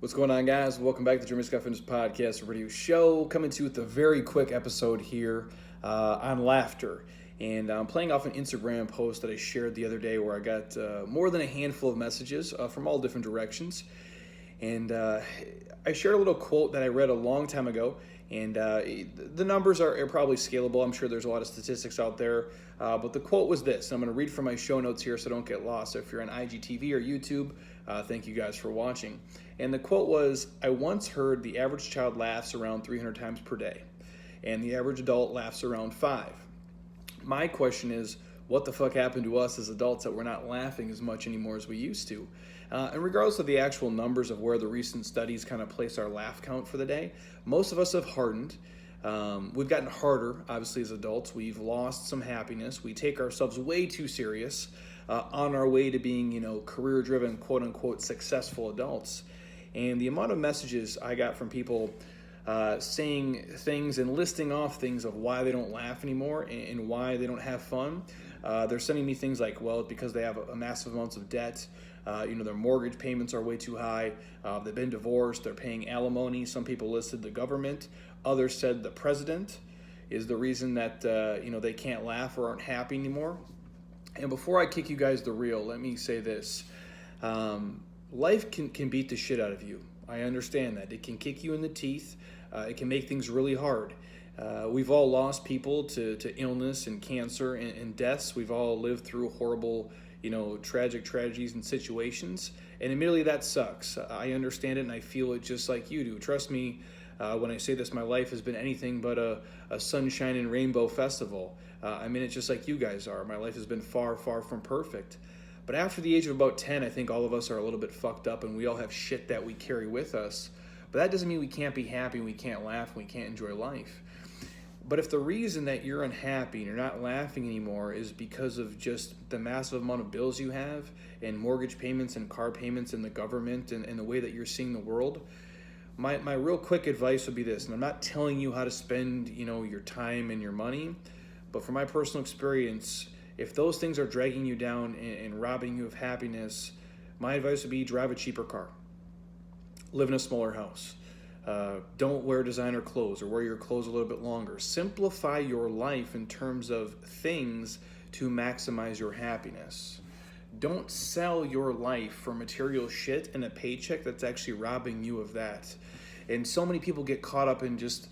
What's going on, guys? Welcome back to the Jeremy Scott Fitness Podcast Radio Show. Coming to you with a very quick episode here on laughter. And I'm playing off an Instagram post that I shared the other day where I got more than a handful of messages from all different directions. And I shared a little quote that I read a long time ago. And the numbers are probably scalable. I'm sure there's a lot of statistics out there. But the quote was this. I'm going to read from my show notes here so don't get lost. So if you're on IGTV or YouTube, thank you guys for watching. And the quote was, I once heard the average child laughs around 300 times per day, and the average adult laughs around 5. My question is, what the fuck happened to us as adults that we're not laughing as much anymore as we used to? And regardless of the actual numbers of where the recent studies kind of place our laugh count for the day, most of us have hardened. We've gotten harder, obviously, as adults. We've lost some happiness. We take ourselves way too serious on our way to being, career-driven, quote-unquote, successful adults. And the amount of messages I got from people saying things and listing off things of why they don't laugh anymore and why they don't have fun. They're sending me things like, well, because they have a massive amounts of debt. Their mortgage payments are way too high. They've been divorced. They're paying alimony. Some people listed the government. Others said the president is the reason that, they can't laugh or aren't happy anymore. And before I kick you guys the reel, let me say this. Life can beat the shit out of you. I understand that. It can kick you in the teeth. It can make things really hard. We've all lost people to illness and cancer and deaths. We've all lived through horrible, tragic tragedies and situations. And admittedly, that sucks. I understand it and I feel it just like you do. Trust me, when I say this, my life has been anything but a sunshine and rainbow festival. It's just like you guys are. My life has been far, far from perfect. But after the age of about 10, I think all of us are a little bit fucked up and we all have shit that we carry with us. But that doesn't mean we can't be happy, we can't laugh, and we can't enjoy life. But if the reason that you're unhappy and you're not laughing anymore is because of just the massive amount of bills you have and mortgage payments and car payments and the government and the way that you're seeing the world, my real quick advice would be this. And I'm not telling you how to spend, your time and your money, but from my personal experience, if those things are dragging you down and robbing you of happiness, my advice would be drive a cheaper car. Live in a smaller house. Don't wear designer clothes or wear your clothes a little bit longer. Simplify your life in terms of things to maximize your happiness. Don't sell your life for material shit and a paycheck that's actually robbing you of that. And so many people get caught up in just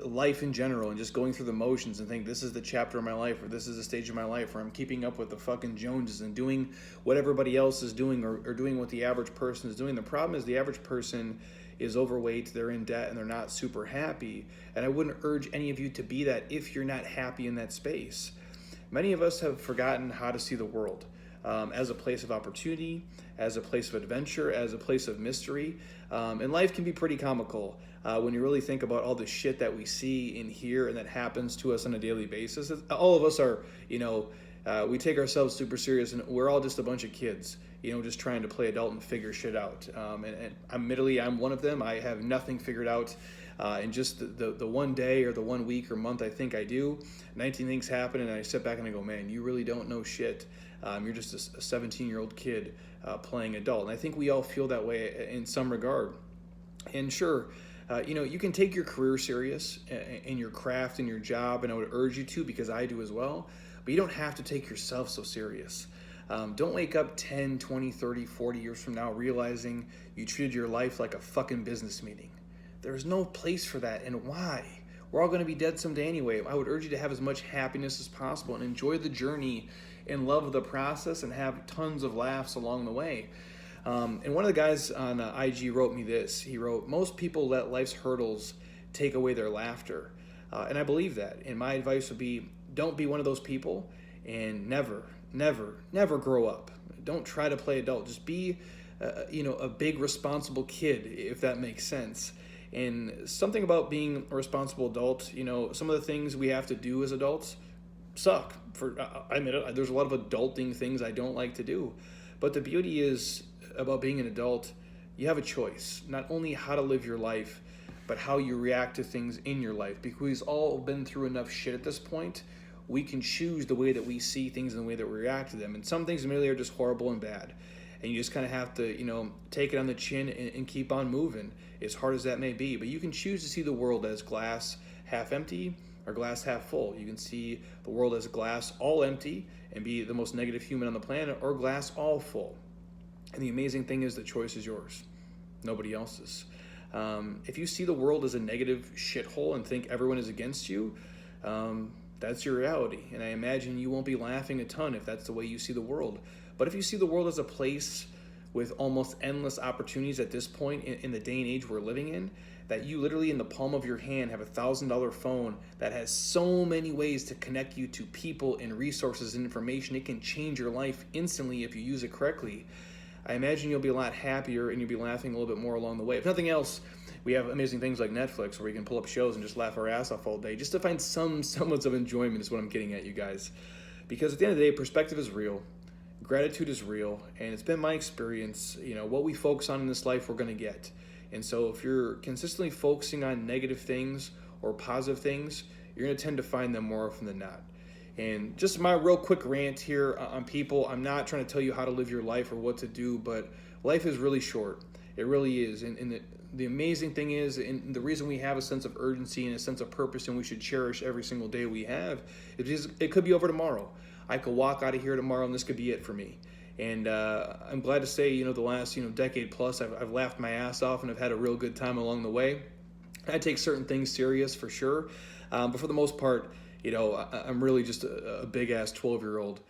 life in general and just going through the motions and think this is the chapter of my life or this is the stage of my life where I'm keeping up with the fucking Joneses and doing what everybody else is doing or doing what the average person is doing. The problem is the average person is overweight, they're in debt, and they're not super happy. And I wouldn't urge any of you to be that if you're not happy in that space. Many of us have forgotten how to see the world as a place of opportunity, as a place of adventure, as a place of mystery. And life can be pretty comical when you really think about all the shit that we see and hear and that happens to us on a daily basis. All of us are, we take ourselves super serious and we're all just a bunch of kids, just trying to play adult and figure shit out. And admittedly, I'm one of them. I have nothing figured out. In just the one day or the 1 week or month I think I do, 19 things happen and I sit back and I go, man, you really don't know shit. You're just a 17-year-old kid playing adult. And I think we all feel that way in some regard. And sure, you can take your career serious in your craft and your job, and I would urge you to because I do as well, but you don't have to take yourself so serious. Don't wake up 10, 20, 30, 40 years from now realizing you treated your life like a fucking business meeting. There's no place for that, and why? We're all going to be dead someday anyway. I would urge you to have as much happiness as possible and enjoy the journey and love the process and have tons of laughs along the way. And one of the guys on IG wrote me this. He wrote, most people let life's hurdles take away their laughter. And I believe that. And my advice would be, don't be one of those people and never, never, never grow up. Don't try to play adult. Just be, a big responsible kid, if that makes sense. And something about being a responsible adult, some of the things we have to do as adults suck. I admit it, there's a lot of adulting things I don't like to do. But the beauty is about being an adult, you have a choice. Not only how to live your life, but how you react to things in your life. Because we've all been through enough shit at this point, we can choose the way that we see things and the way that we react to them. And some things admittedly are just horrible and bad. and you just kind of have to, take it on the chin and keep on moving, as hard as that may be. But you can choose to see the world as glass half empty or glass half full. You can see the world as glass all empty and be the most negative human on the planet, or glass all full. And the amazing thing is the choice is yours, nobody else's. If you see the world as a negative shithole and think everyone is against you, that's your reality. And I imagine you won't be laughing a ton if that's the way you see the world. But if you see the world as a place with almost endless opportunities at this point in the day and age we're living in, that you literally in the palm of your hand have $1,000 phone that has so many ways to connect you to people and resources and information, it can change your life instantly if you use it correctly. I imagine you'll be a lot happier and you'll be laughing a little bit more along the way. If nothing else, we have amazing things like Netflix where we can pull up shows and just laugh our ass off all day just to find some semblance of enjoyment is what I'm getting at, you guys. Because at the end of the day, perspective is real. Gratitude is real. And it's been my experience, what we focus on in this life, we're going to get. And so if you're consistently focusing on negative things or positive things, you're going to tend to find them more often than not. And just my real quick rant here on people, I'm not trying to tell you how to live your life or what to do, but life is really short. It really is. And the amazing thing is, and the reason we have a sense of urgency and a sense of purpose and we should cherish every single day we have, is because it could be over tomorrow. I could walk out of here tomorrow and this could be it for me. And I'm glad to say, the last, decade plus, I've laughed my ass off and I've had a real good time along the way. I take certain things serious for sure. But for the most part, I'm really just a big-ass 12-year-old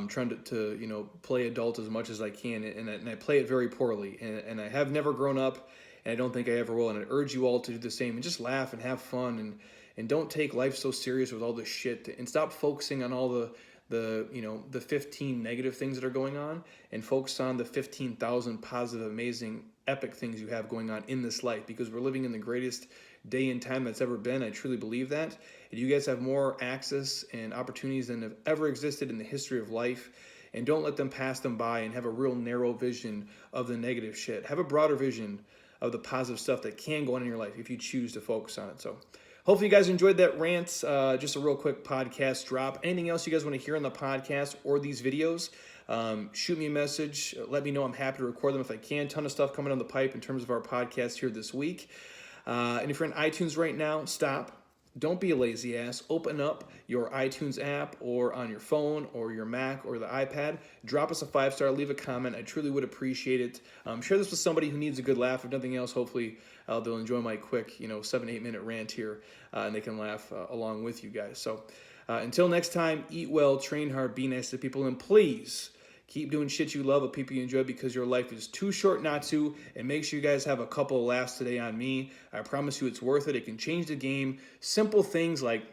trying to play adult as much as I can, and I play it very poorly, and I have never grown up, and I don't think I ever will, and I urge you all to do the same, and just laugh and have fun, and don't take life so serious with all this shit, and stop focusing on all the 15 negative things that are going on, and focus on the 15,000 positive, amazing, epic things you have going on in this life, because we're living in the greatest day and time that's ever been. I truly believe that. And you guys have more access and opportunities than have ever existed in the history of life. And don't let them pass them by and have a real narrow vision of the negative shit. Have a broader vision of the positive stuff that can go on in your life if you choose to focus on it. So hopefully you guys enjoyed that rant. Just a real quick podcast drop. Anything else you guys want to hear on the podcast or these videos, shoot me a message. Let me know. I'm happy to record them if I can. Ton of stuff coming on the pipe in terms of our podcast here this week. And if you're on iTunes right now, stop. Don't be a lazy ass. Open up your iTunes app or on your phone or your Mac or the iPad. Drop us a 5-star. Leave a comment. I truly would appreciate it. Share this with somebody who needs a good laugh. If nothing else, hopefully they'll enjoy my quick, 7-8 minute rant here, and they can laugh along with you guys. So until next time, eat well, train hard, be nice to people, and please keep doing shit you love with people you enjoy, because your life is too short not to. And make sure you guys have a couple of laughs today on me. I promise you it's worth it. It can change the game. Simple things like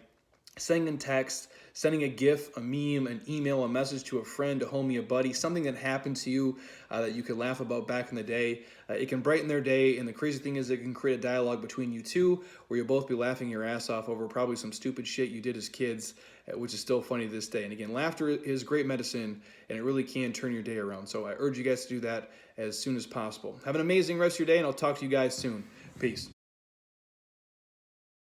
sending a text, sending a GIF, a meme, an email, a message to a friend, a homie, a buddy, something that happened to you that you could laugh about back in the day. It can brighten their day, and the crazy thing is it can create a dialogue between you two where you'll both be laughing your ass off over probably some stupid shit you did as kids, which is still funny to this day. And again, laughter is great medicine, and it really can turn your day around. So I urge you guys to do that as soon as possible. Have an amazing rest of your day, and I'll talk to you guys soon. Peace.